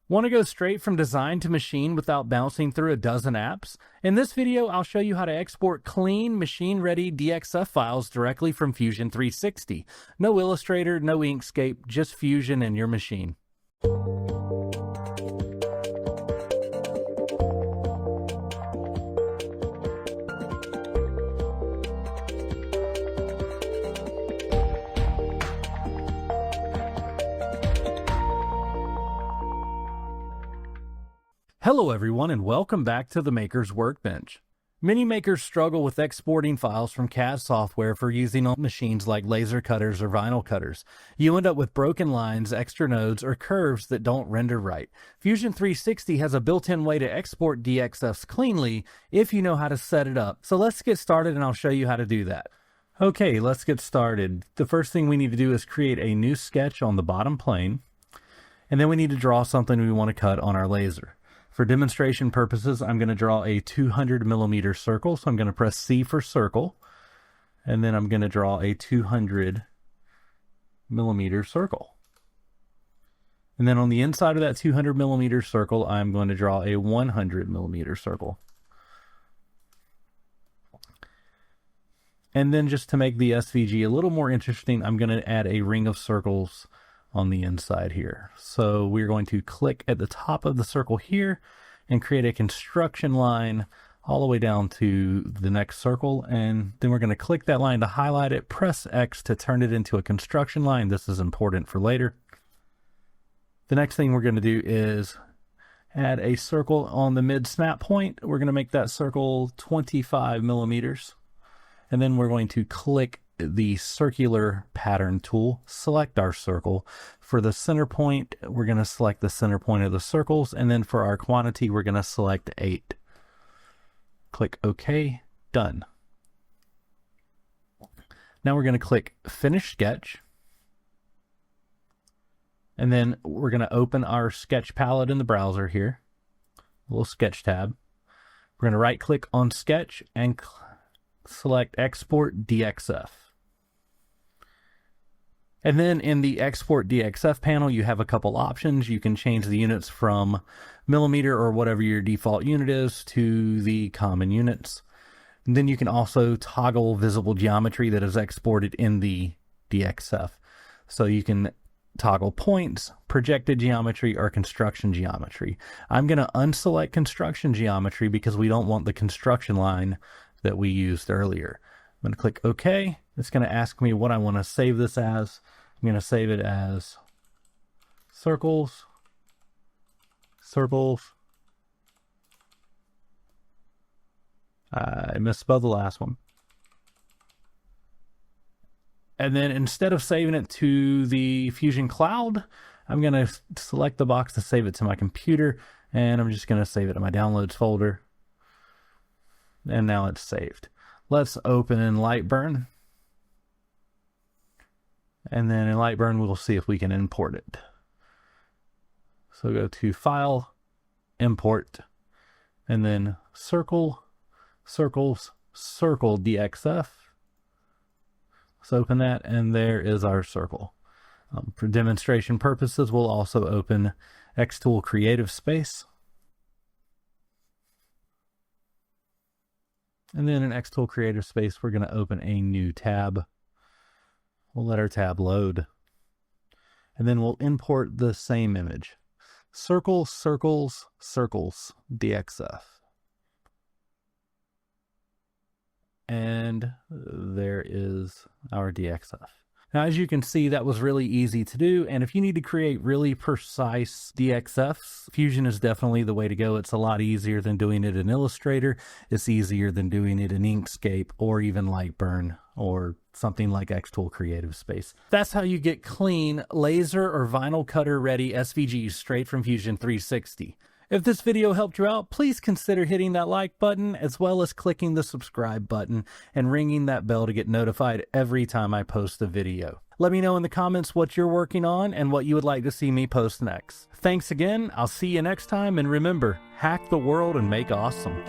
Want to go straight from design to machine without bouncing through a dozen apps? In this video, I'll show you how to export clean, machine-ready DXF files directly from Fusion 360. No Illustrator, no Inkscape, just Fusion and your machine. Hello everyone and welcome back to the Maker's Workbench. Many makers struggle with exporting files from CAD software for using on machines like laser cutters or vinyl cutters. You end up with broken lines, extra nodes, or curves that don't render right. Fusion 360 has a built-in way to export DXFs cleanly if you know how to set it up. So let's get started and I'll show you how to do that. Okay, let's get started. The first thing we need to do is create a new sketch on the bottom plane, and then we need to draw something we want to cut on our laser. For demonstration purposes, I'm going to draw a 200 millimeter circle. So I'm going to press C for circle, and then I'm going to draw a 200 millimeter circle. And then on the inside of that 200 millimeter circle, I'm going to draw a 100 millimeter circle. And then just to make the SVG a little more interesting, I'm going to add a ring of circles on the inside here. So we're going to click at the top of the circle here and create a construction line all the way down to the next circle, and then we're going to click that line to highlight it, press X to turn it into a construction line. This is important for later. The next thing we're going to do is add a circle on the mid snap point. We're going to make that circle 25 millimeters, and then we're going to click the circular pattern tool, select our circle. For the center point, we're going to select the center point of the circles, and then for our quantity, we're going to select 8. Click OK, done. Now we're going to click Finish Sketch, and then we're going to open our sketch palette in the browser here, a little sketch tab. We're going to right click on Sketch and select Export DXF. And then in the Export DXF panel, you have a couple options. You can change the units from millimeter or whatever your default unit is to the common units. And then you can also toggle visible geometry that is exported in the DXF. So you can toggle points, projected geometry, or construction geometry. I'm going to unselect construction geometry because we don't want the construction line that we used earlier. I'm going to click OK. It's going to ask me what I want to save this as. I'm going to save it as circles. I misspelled the last one. And then instead of saving it to the Fusion Cloud, I'm going to select the box to save it to my computer, and I'm just going to save it in my downloads folder. And now it's saved. Let's open LightBurn. And then in LightBurn, we'll see if we can import it. So go to File, Import, and then Circle, Circles, Circle DXF. Let's open that, and there is our circle. For demonstration purposes, we'll also open xTool Creative Space. And then in xTool Creative Space, we're going to open a new tab. We'll let our tab load. And then we'll import the same image. Circle, circles, circles, DXF. And there is our DXF. Now, as you can see, that was really easy to do. And if you need to create really precise DXFs, Fusion is definitely the way to go. It's a lot easier than doing it in Illustrator. It's easier than doing it in Inkscape or even LightBurn or something like xTool Creative Space. That's how you get clean laser or vinyl cutter ready SVGs straight from Fusion 360. If this video helped you out, please consider hitting that like button as well as clicking the subscribe button and ringing that bell to get notified every time I post a video. Let me know in the comments what you're working on and what you would like to see me post next. Thanks again, I'll see you next time, and remember, hack the world and make awesome.